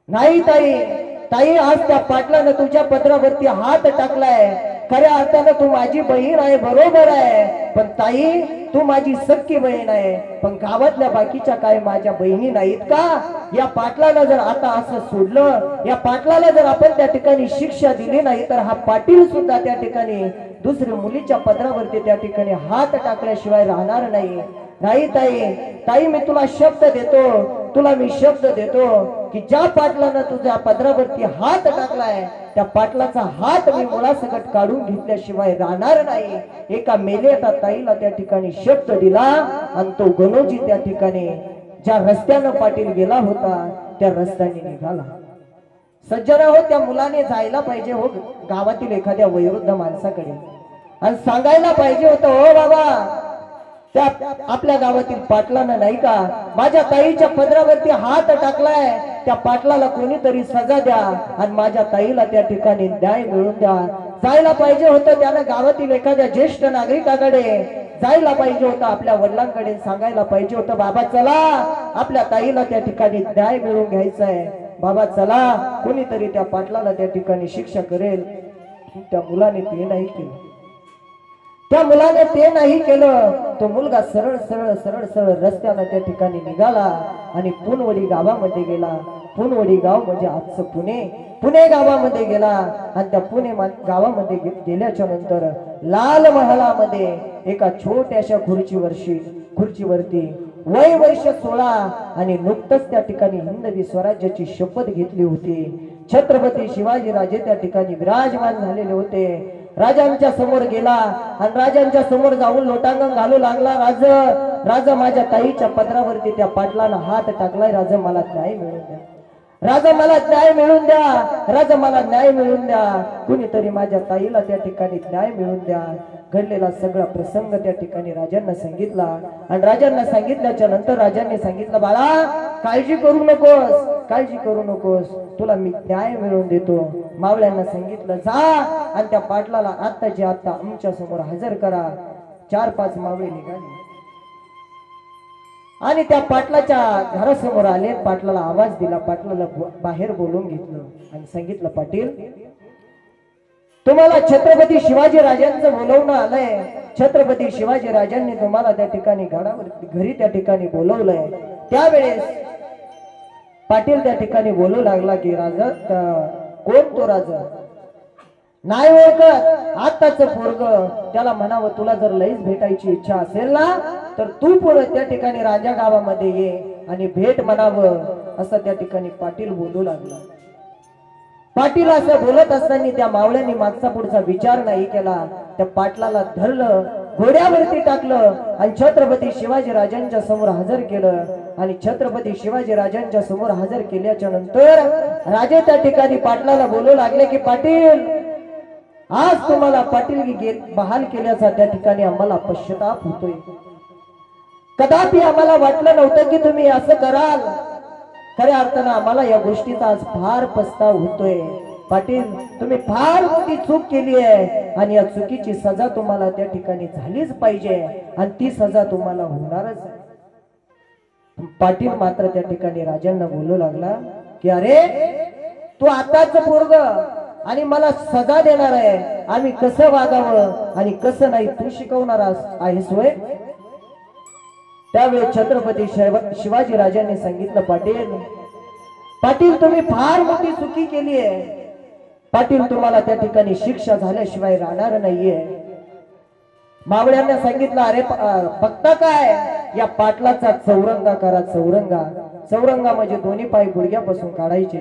नाही ताई, ताई आज त्या पाटलानं तुझ्या पत्रावरती हात टाकलाय. खऱ्या अर्थानं तू माझी बहीण आहे, बरोबर आहे, पण ताई तू माझी सख्खी बहीण आहे. पण गावातल्या बाकीच्या काय माझ्या बहिणी नाहीत का? या पाटलाला जर आता असं सोडलं, या पाटलाला जर आपण त्या ठिकाणी शिक्षा दिली नाही तर हा पाटील सुद्धा त्या ठिकाणी दुसऱ्या मुलीच्या पत्रावरती त्या ठिकाणी हात टाकल्याशिवाय राहणार नाही. नाही ताई, ताई मी तुला शब्द देतो, तुला मी शब्द देतो की ज्या पाटलानं तुझ्या पदरावरती हात टाकलाय त्या पाटलाचा हात मी मुळासकट काढून घेतल्याशिवाय राहणार नाही. एका मेलेता ताईला त्या ठिकाणी शब्द दिला आणि तो गणोजी त्या ठिकाणी ज्या रस्त्यानं पाटील गेला होता त्या रस्त्याने निघाला. सज्जना हो, त्या मुलाने जायला पाहिजे हो गावातील एखाद्या वयोवृद्ध माणसाकडे आणि सांगायला पाहिजे होतं, हो बाबा त्या आपल्या गावातील पाटलानं नाही का माझ्या ताईच्या पदरावरती हात टाकलाय, त्या पाटलाला कोणीतरी सजा द्या आणि माझ्या ताईला त्या ठिकाणी न्याय मिळवून द्या. जायला पाहिजे होतं त्यानं गावातील एखाद्या ज्येष्ठ नागरिकाकडे जायला पाहिजे होतं, आपल्या वडिलांकडे सांगायला पाहिजे होतं, बाबा चला आपल्या ताईला त्या ठिकाणी न्याय मिळवून घ्यायचा आहे, बाबा चला कोणीतरी त्या पाटलाला त्या ठिकाणी शिक्षा करेल. त्या मुलाने ते नाही केलं, त्या मुलाने ते नाही केलं. तो मुलगा सरळ सरळ सरळ सरळ रस्त्याला त्या ठिकाणी निघाला आणि पुनवडी गावामध्ये गेला. पुनवडी गाव म्हणजे आजचं पुणे, पुणे गावामध्ये गेला आणि त्या पुणे गावामध्ये गेल्याच्या नंतर लाल महालामध्ये एका छोट्याशा खुर्चीवरती वय वर्ष 16 आणि नुकतंच त्या ठिकाणी हिंदवी स्वराज्याची शपथ घेतली होती. छत्रपती शिवाजी राजे त्या ठिकाणी विराजमान झालेले होते. राजांच्या समोर गेला आणि राजांच्या समोर जाऊन लोटांगण घालू लागला, राजा माझ्या ताईच्या पदरावरती त्या पाटलानं हात टाकलाय, राजा मला न्याय मिळवून द्या, राजा मला न्याय मिळवून द्या, राजा मला न्याय मिळवून द्या, कुणीतरी माझ्या ताईला त्या ठिकाणी न्याय मिळवून द्या. घडलेला सगळा प्रसंग त्या ठिकाणी राजांना सांगितला आणि राजांना सांगितल्याच्या नंतर राजांनी सांगितलं, बाळा काळजी करू नकोस, काळजी करू नकोस, तुला मी न्याय मिळवून देतो. मावळ्यांना सांगितलं जा आणि त्या पाटलाला आत्ताची आत्ता आमच्या समोर हजर करा. 4-5 मावळे निघाले आणि त्या पाटलाच्या घरासमोर आले. पाटलाला आवाज दिला, पाटलाला बाहेर बोलवून घेतलं आणि सांगितलं, पाटील तुम्हाला छत्रपती शिवाजी राजांचं बोलवणं आलंय. छत्रपती शिवाजी राजांनी तुम्हाला त्या ठिकाणी घरी त्या ठिकाणी बोलवलंय. त्यावेळेस पाटील त्या ठिकाणी बोलू लागला की राजा कोण तो राजा नाही ओळखत, आताच पोरग, त्याला म्हणावं तुला जर लईच भेटायची इच्छा असेल ना तर तू पुढे त्या ठिकाणी राजा गावामध्ये ये आणि भेट म्हणावं, असं त्या ठिकाणी पाटील बोलू लागला. पाटील असं बोलत असताना त्या मावळ्यांनी मागचा पुढचा विचार नाही केला. त्या पाटलाला धरलं, घोड्यावरती टाकलं आणि छत्रपती शिवाजी राजांच्या समोर हजर केलं. आणि छत्रपती शिवाजी राजांच्या समोर हजर केल्याच्या नंतर राजे त्या ठिकाणी पाटलाला बोलू लागले की पाटील आज तुम्हाला पाटीलगी बहाल केल्याचा त्या ठिकाणी आम्हाला पश्चाताप होतोय. कदापि आम्हाला वाटलं नव्हतं की तुम्ही असं कराल. खऱ्या अर्थानं आम्हाला या गोष्टीचा आज फार पस्ताव होतोय. पाटील तुम्ही फार मोठी चूक केली आहे आणि या चुकीची सजा तुम्हाला त्या ठिकाणी झालीच पाहिजे आणि ती सजा तुम्हाला होणारच आहे. पाटील मात्र त्या ठिकाणी राजांना बोलू लागला की अरे तू आताच पोरग आणि मला सजा देणार आहे, आम्ही कसं वागावं आणि कसं नाही तू शिकवणार आहेस होय. त्यावेळी छत्रपती शिवाजी राजांनी सांगितलं, पाटील तुम्ही फार मोठी चुकी केली आहे. पाटील तुम्हाला त्या ठिकाणी शिक्षा झाल्याशिवाय राहणार नाहीये. मावळ्यांना सांगितलं, अरे बघता काय या पाटलाचा चौरंगा करा. चौरंगा म्हणजे दोन्ही पाय गुडघ्यापासून काढायचे,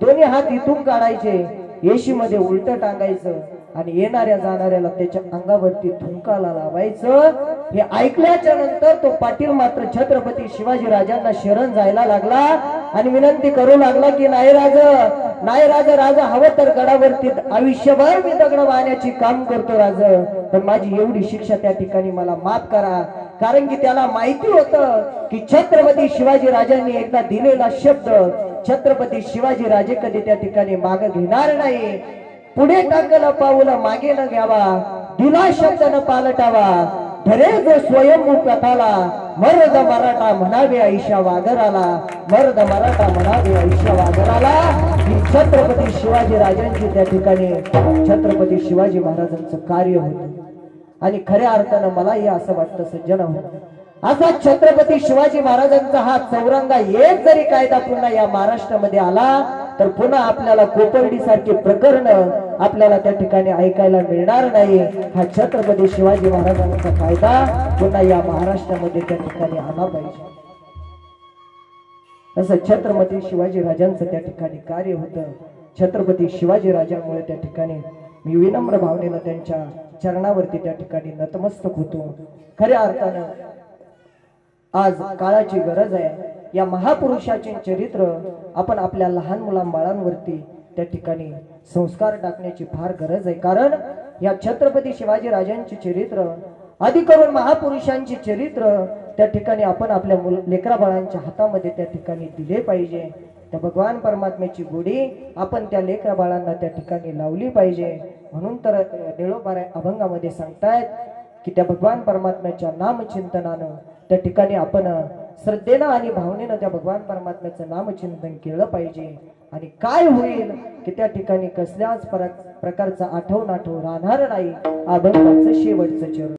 दोन्ही हात इथून काढायचे, येशी मध्ये उलट टांगायचं आणि येणाऱ्या जाणाऱ्याला त्याच्या अंगावरती थुंकाला लावायचं. हे ऐकल्याच्या नंतर तो पाटील मात्र छत्रपती शिवाजी राजांना शरण जायला लागला आणि विनंती करू लागला की नाही राजा हवं तर गडावरती आयुष्यभर मी दगड वाहण्याची काम करतो राजा, पण माझी एवढी शिक्षा त्या ठिकाणी मला माफ करा. कारण की त्याला माहिती होतं की छत्रपती शिवाजी राजांनी एकदा दिलेला शब्द छत्रपती शिवाजी राजे कधी त्या ठिकाणी माग घेणार नाही. पुढे टाकलं पाऊल मागे न घ्यावा, दिला शब्द न पालटावा, धरे जो स्वयंभू कथाला मर्द मराठा म्हणावे आयुष्या वादराला, मर्द मराठा म्हणावे आयुष्या वादराला. ही छत्रपती शिवाजी राजांची त्या ठिकाणी छत्रपती शिवाजी महाराजांचं कार्य होतं. आणि खऱ्या अर्थानं मलाही असं वाटतं सज्जन हो, असा छत्रपती शिवाजी महाराजांचा हा चौरंगा एक जरी कायदा पुन्हा या महाराष्ट्रामध्ये आला तर पुन्हा आपल्याला कोपर्डी सारखी प्रकरण आपल्याला त्या ठिकाणी ऐकायला मिळणार नाही. हा छत्रपती शिवाजी महाराजांचा कायदा पुन्हा या महाराष्ट्रामध्ये त्या ठिकाणी आला पाहिजे. असं छत्रपती शिवाजी राजांचं त्या ठिकाणी कार्य होतं. छत्रपती शिवाजी राजांमुळे त्या ठिकाणी मी विनम्र भावनेनं त्यांच्या चरणावरती त्या ठिकाणी नतमस्तक होतो. खऱ्या अर्थानं आज काळाची गरज आहे. या महापुरुषाचे चरित्र आपण आपल्या लहान मुलांबाळांवरती त्या ठिकाणी संस्कार टाकण्याची फार गरज आहे. कारण या छत्रपती शिवाजी राजांचे चरित्र अधिक करून महापुरुषांचे चरित्र त्या ठिकाणी आपण आपल्या लेकरा बाळांच्या हातामध्ये त्या ठिकाणी दिले पाहिजे. त्या भगवान परमात्म्याची गोडी आपण त्या लेकरा बाळांना त्या ठिकाणी लावली पाहिजे. म्हणून तर निळोबारा अभंगामध्ये सांगतायत की त्या भगवान परमात्म्याच्या नामचिंतनानं त्या ठिकाणी आपण श्रद्धेनं आणि भावनेनं त्या भगवान परमात्म्याचं नामचिंतन केलं पाहिजे. आणि काय होईल की त्या ठिकाणी कसल्याच प्रकारचा आठव नाठव राहणार नाही. अभंगाचं शेवटचं चरण.